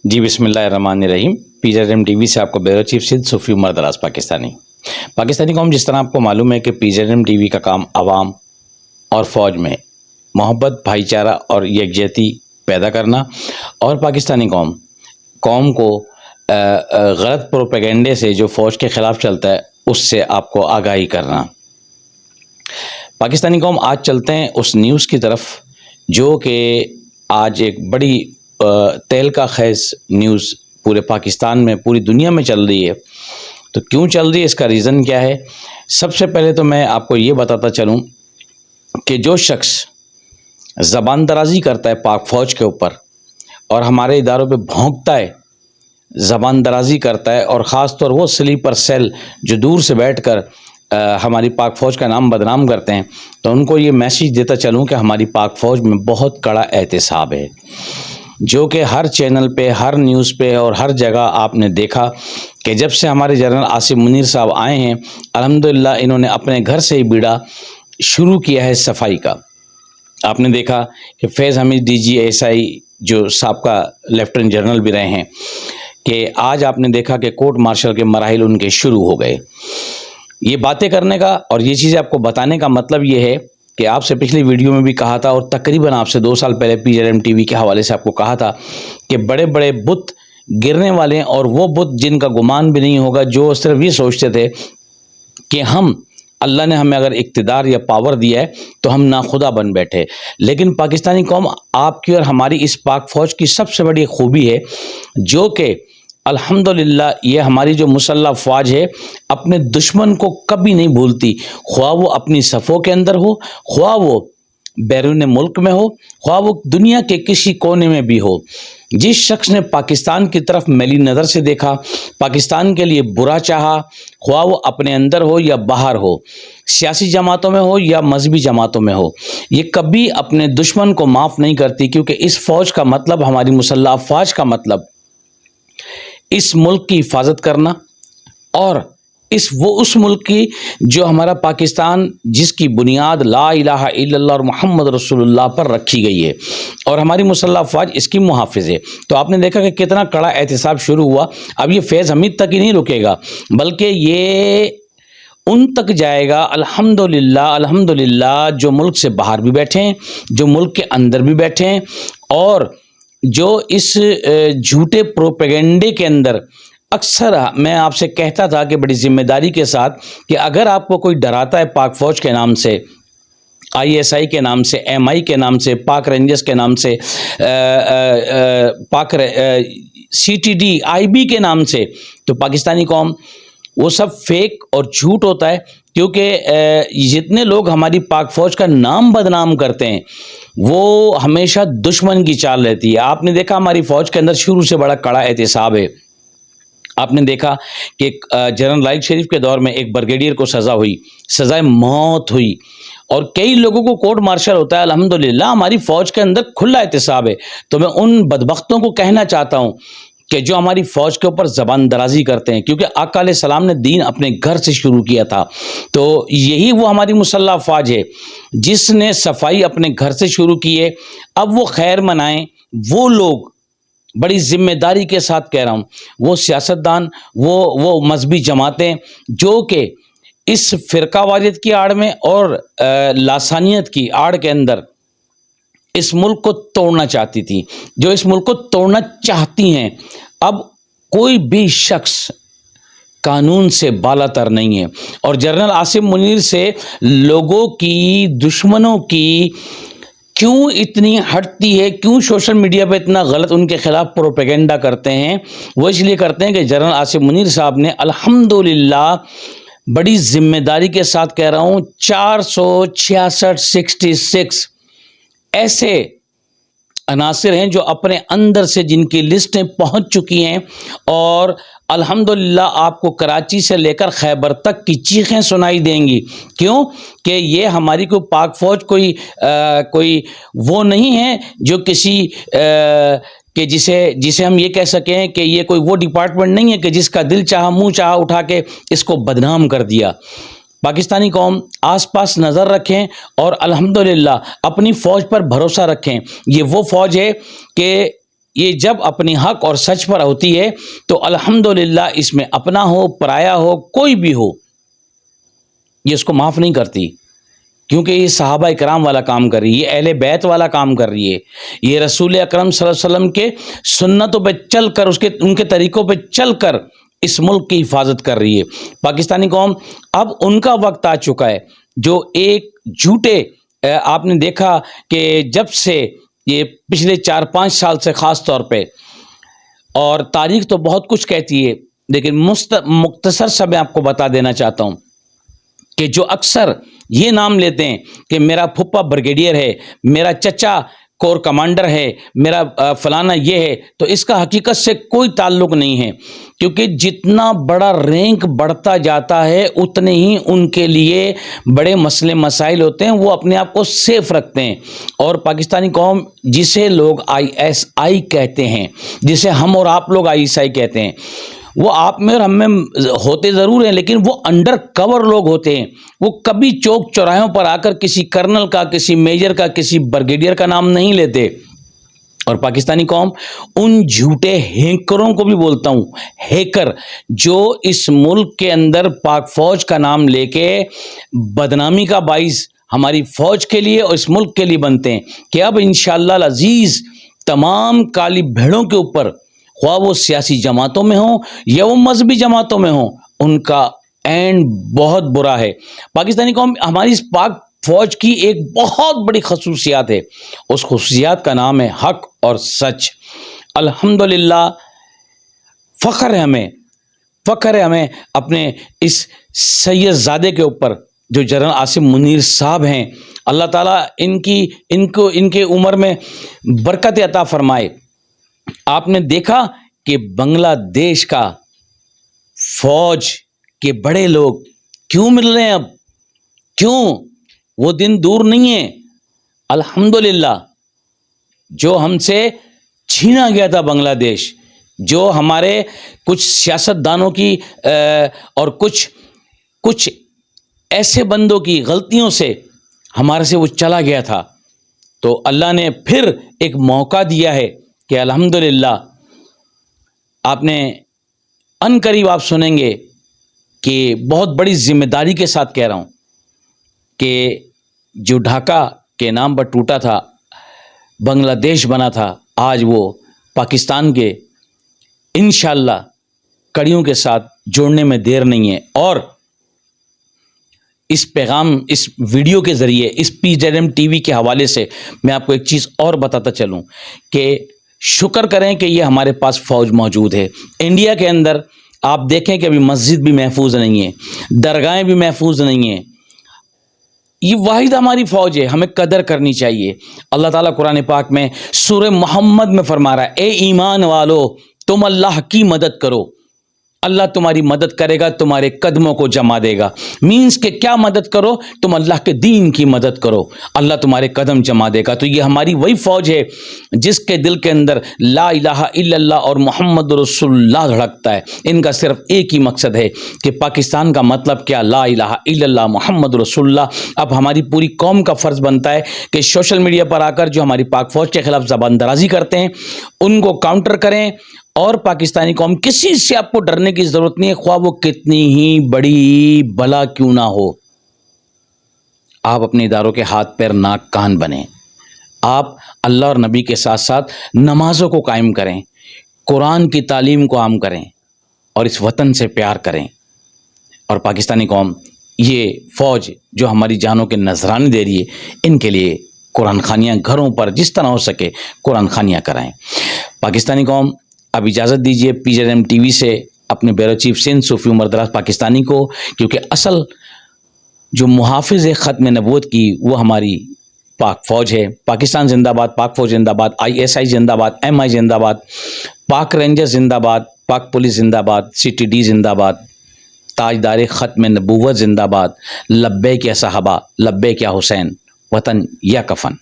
جی بسم اللہ الرحمن الرحیم. PZM ٹی وی سے آپ کو بیورو چیف صد صوفی عمر دراز پاکستانی قوم. جس طرح آپ کو معلوم ہے کہ PZM ٹی وی کا کام عوام اور فوج میں محبت، بھائی چارہ اور یکجہتی پیدا کرنا، اور پاکستانی قوم کو غلط پروپیگنڈے سے جو فوج کے خلاف چلتا ہے اس سے آپ کو آگاہی کرنا. پاکستانی قوم آج چلتے ہیں اس نیوز کی طرف جو کہ آج ایک بڑی تہلکہ خیز نیوز پورے پاکستان میں، پوری دنیا میں چل رہی ہے. تو کیوں چل رہی ہے، اس کا ریزن کیا ہے؟ سب سے پہلے تو میں آپ کو یہ بتاتا چلوں کہ جو شخص زبان درازی کرتا ہے پاک فوج کے اوپر اور ہمارے اداروں پہ بھونکتا ہے، زبان درازی کرتا ہے، اور خاص طور وہ سلیپر سیل جو دور سے بیٹھ کر ہماری پاک فوج کا نام بدنام کرتے ہیں، تو ان کو یہ میسیج دیتا چلوں کہ ہماری پاک فوج میں بہت کڑا احتساب ہے. جو کہ ہر چینل پہ، ہر نیوز پہ اور ہر جگہ آپ نے دیکھا کہ جب سے ہمارے جنرل عاصم منیر صاحب آئے ہیں، الحمدللہ انہوں نے اپنے گھر سے ہی بیڑا شروع کیا ہے صفائی کا. آپ نے دیکھا کہ فیض حمید DGSI جو سابقہ لیفٹیننٹ جنرل بھی رہے ہیں، کہ آج آپ نے دیکھا کہ کورٹ مارشل کے مراحل ان کے شروع ہو گئے. یہ باتیں کرنے کا اور یہ چیزیں آپ کو بتانے کا مطلب یہ ہے کہ آپ سے پچھلی ویڈیو میں بھی کہا تھا، اور تقریباً آپ سے 2 سال پہلے PZM ٹی وی کے حوالے سے آپ کو کہا تھا کہ بڑے بڑے بت گرنے والے ہیں، اور وہ بت جن کا گمان بھی نہیں ہوگا، جو صرف یہ سوچتے تھے کہ اللہ نے ہمیں اگر اقتدار یا پاور دیا ہے تو ہم ناخدا بن بیٹھے. لیکن پاکستانی قوم، آپ کی اور ہماری اس پاک فوج کی سب سے بڑی خوبی ہے جو کہ الحمدللہ یہ ہماری جو مسلح فوج ہے اپنے دشمن کو کبھی نہیں بھولتی، خواہ وہ اپنی صفوں کے اندر ہو، خواہ وہ بیرون ملک میں ہو، خواہ وہ دنیا کے کسی کونے میں بھی ہو. جس شخص نے پاکستان کی طرف میلی نظر سے دیکھا، پاکستان کے لیے برا چاہا، خواہ وہ اپنے اندر ہو یا باہر ہو، سیاسی جماعتوں میں ہو یا مذہبی جماعتوں میں ہو، یہ کبھی اپنے دشمن کو معاف نہیں کرتی. کیونکہ اس فوج کا مطلب، ہماری مسلح افواج کا مطلب اس ملک کی حفاظت کرنا، اور اس ملک کی جو ہمارا پاکستان، جس کی بنیاد لا الہ الا اللہ اور محمد رسول اللہ پر رکھی گئی ہے، اور ہماری مسلح افواج اس کی محافظ ہے. تو آپ نے دیکھا کہ کتنا کڑا احتساب شروع ہوا. اب یہ فیض حمید تک ہی نہیں رکے گا، بلکہ یہ ان تک جائے گا. الحمدللہ جو ملک سے باہر بھی بیٹھے ہیں، جو ملک کے اندر بھی بیٹھے ہیں، اور جو اس جھوٹے پروپیگنڈے کے اندر اکثر میں آپ سے کہتا تھا کہ بڑی ذمہ داری کے ساتھ کہ اگر آپ کو کوئی ڈراتا ہے پاک فوج کے نام سے، ISI کے نام سے، MI کے نام سے، پاک رینجرز کے نام سے، پاک CTD IB کے نام سے، تو پاکستانی قوم وہ سب فیک اور جھوٹ ہوتا ہے. کیونکہ جتنے لوگ ہماری پاک فوج کا نام بدنام کرتے ہیں وہ ہمیشہ دشمن کی چال رہتی ہے. آپ نے دیکھا ہماری فوج کے اندر شروع سے بڑا کڑا احتساب ہے. آپ نے دیکھا کہ جنرل لائق شریف کے دور میں ایک بریگیڈیئر کو سزا ہوئی، سزائے موت ہوئی، اور کئی لوگوں کو کورٹ مارشل ہوتا ہے. الحمدللہ ہماری فوج کے اندر کھلا احتساب ہے. تو میں ان بدبختوں کو کہنا چاہتا ہوں کہ جو ہماری فوج کے اوپر زبان درازی کرتے ہیں، کیونکہ آقا علیہ السلام نے دین اپنے گھر سے شروع کیا تھا، تو یہی وہ ہماری مسلح فوج ہے جس نے صفائی اپنے گھر سے شروع کی ہے. اب وہ خیر منائیں وہ لوگ، بڑی ذمہ داری کے ساتھ کہہ رہا ہوں، وہ سیاستدان، وہ مذہبی جماعتیں جو کہ اس فرقہ واریت کی آڑ میں اور لاسانیت کی آڑ کے اندر اس ملک کو توڑنا چاہتی تھی، جو اس ملک کو توڑنا چاہتی ہیں. اب کوئی بھی شخص قانون سے بالا تر نہیں ہے، اور جنرل عاصم منیر سے لوگوں کی، دشمنوں کی کیوں اتنی ہٹتی ہے، کیوں سوشل میڈیا پہ اتنا غلط ان کے خلاف پروپیگنڈا کرتے ہیں؟ وہ اس لیے کرتے ہیں کہ جنرل عاصم منیر صاحب نے الحمدللہ بڑی ذمہ داری کے ساتھ کہہ رہا ہوں 466 ایسے عناصر ہیں جو اپنے اندر سے، جن کی لسٹیں پہنچ چکی ہیں، اور الحمدللہ آپ کو کراچی سے لے کر خیبر تک کی چیخیں سنائی دیں گی. کیوں کہ یہ ہماری کوئی پاک فوج کوئی وہ نہیں ہے جو کسی کہ جسے ہم یہ کہہ سکیں کہ یہ کوئی وہ ڈپارٹمنٹ نہیں ہے کہ جس کا دل چاہا منہ چاہا اٹھا کے اس کو بدنام کر دیا. پاکستانی قوم آس پاس نظر رکھیں اور الحمدللہ اپنی فوج پر بھروسہ رکھیں. یہ وہ فوج ہے کہ یہ جب اپنی حق اور سچ پر ہوتی ہے تو الحمدللہ اس میں اپنا ہو پرایا ہو کوئی بھی ہو یہ اس کو معاف نہیں کرتی، کیونکہ یہ صحابہ کرام والا کام کر رہی ہے، یہ اہل بیت والا کام کر رہی ہے، یہ رسول اکرم صلی اللہ علیہ وسلم کے سنتوں پہ چل کر ان کے طریقوں پہ چل کر اس ملک کی حفاظت کر رہی ہے۔ پاکستانی قوم اب ان کا وقت آ چکا ہے جو ایک جھوٹے آپ نے دیکھا کہ جب سے یہ پچھلے 4-5 سال سے خاص طور پہ، اور تاریخ تو بہت کچھ کہتی ہے لیکن مختصر سا میں آپ کو بتا دینا چاہتا ہوں کہ جو اکثر یہ نام لیتے ہیں کہ میرا پھپھا بریگیڈیئر ہے، میرا چچا کور کمانڈر ہے، میرا فلانا یہ ہے، تو اس کا حقیقت سے کوئی تعلق نہیں ہے، کیونکہ جتنا بڑا رینک بڑھتا جاتا ہے اتنے ہی ان کے لیے بڑے مسئلے مسائل ہوتے ہیں، وہ اپنے آپ کو سیف رکھتے ہیں۔ اور پاکستانی قوم جسے لوگ ISI کہتے ہیں، جسے ہم اور آپ لوگ ISI کہتے ہیں، وہ آپ میں اور ہم میں ہوتے ضرور ہیں لیکن وہ انڈر کور لوگ ہوتے ہیں، وہ کبھی چوک چوراہوں پر آ کر کسی کرنل کا، کسی میجر کا، کسی بریگیڈیئر کا نام نہیں لیتے۔ اور پاکستانی قوم ان جھوٹے ہیکروں کو بھی بولتا ہوں، ہیکر جو اس ملک کے اندر پاک فوج کا نام لے کے بدنامی کا باعث ہماری فوج کے لیے اور اس ملک کے لیے بنتے ہیں، کہ اب انشاءاللہ العزیز تمام کالی بھیڑوں کے اوپر، خواہ وہ سیاسی جماعتوں میں ہوں یا وہ مذہبی جماعتوں میں ہوں، ان کا اینڈ بہت برا ہے۔ پاکستانی قوم ہماری اس پاک فوج کی ایک بہت بڑی خصوصیات ہے، اس خصوصیات کا نام ہے حق اور سچ۔ الحمدللہ فخر ہے ہمیں اپنے اس سید زادے کے اوپر جو جنرل عاصم منیر صاحب ہیں، اللہ تعالیٰ ان کے عمر میں برکت عطا فرمائے۔ آپ نے دیکھا کہ بنگلہ دیش کا فوج کے بڑے لوگ کیوں مل رہے ہیں اب، کیوں؟ وہ دن دور نہیں ہے۔ الحمدللہ جو ہم سے چھینا گیا تھا بنگلہ دیش، جو ہمارے کچھ سیاست دانوں کی اور کچھ ایسے بندوں کی غلطیوں سے ہمارے سے وہ چلا گیا تھا، تو اللہ نے پھر ایک موقع دیا ہے کہ الحمدللہ آپ نے ان قریب آپ سنیں گے کہ بہت بڑی ذمہ داری کے ساتھ کہہ رہا ہوں کہ جو ڈھاکہ کے نام پر ٹوٹا تھا، بنگلہ دیش بنا تھا، آج وہ پاکستان کے انشاءاللہ کڑیوں کے ساتھ جوڑنے میں دیر نہیں ہے۔ اور اس پیغام، اس ویڈیو کے ذریعے، اس PZM TV کے حوالے سے میں آپ کو ایک چیز اور بتاتا چلوں کہ شکر کریں کہ یہ ہمارے پاس فوج موجود ہے۔ انڈیا کے اندر آپ دیکھیں کہ ابھی مسجد بھی محفوظ نہیں ہے، درگاہیں بھی محفوظ نہیں ہیں، یہ واحد ہماری فوج ہے، ہمیں قدر کرنی چاہیے۔ اللہ تعالیٰ قرآن پاک میں سورہ محمد میں فرما رہا ہے، اے ایمان والو تم اللہ کی مدد کرو، اللہ تمہاری مدد کرے گا، تمہارے قدموں کو جما دے گا۔ مینس کہ کیا مدد کرو؟ تم اللہ کے دین کی مدد کرو، اللہ تمہارے قدم جما دے گا۔ تو یہ ہماری وہی فوج ہے جس کے دل کے اندر لا الہ الا اللہ اور محمد رسول اللہ دھڑکتا ہے۔ ان کا صرف ایک ہی مقصد ہے کہ پاکستان کا مطلب کیا، لا الہ الا اللہ محمد رسول اللہ۔ اب ہماری پوری قوم کا فرض بنتا ہے کہ سوشل میڈیا پر آ کر جو ہماری پاک فوج کے خلاف زبان درازی کرتے ہیں ان کو کاؤنٹر کریں، اور پاکستانی قوم کسی سے آپ کو ڈرنے کی ضرورت نہیں ہے، خواہ وہ کتنی ہی بڑی بلا کیوں نہ ہو۔ آپ اپنے اداروں کے ہاتھ پیر ناک کان بنیں، آپ اللہ اور نبی کے ساتھ ساتھ نمازوں کو قائم کریں، قرآن کی تعلیم کو عام کریں اور اس وطن سے پیار کریں۔ اور پاکستانی قوم، یہ فوج جو ہماری جانوں کے نذرانے دے رہی ہے، ان کے لیے قرآن خوانیاں گھروں پر جس طرح ہو سکے قرآن خوانیاں کرائیں۔ پاکستانی قوم، اب اجازت دیجیے PZM TV سے اپنے بیورو چیف سندھ صوفی عمر دراز پاکستانی کو، کیونکہ اصل جو محافظ ہے ختم نبوت کی وہ ہماری پاک فوج ہے۔ پاکستان زندہ باد، پاک فوج زندہ باد، ISI زندہ باد، MI زندہ باد، پاک رینجر زندہ باد، پاک پولیس زندہ باد، CTD زندہ باد، تاجدار ختم نبوت زندہ باد، لبیک یا صحابہ، لبیک یا حسین، وطن یا کفن۔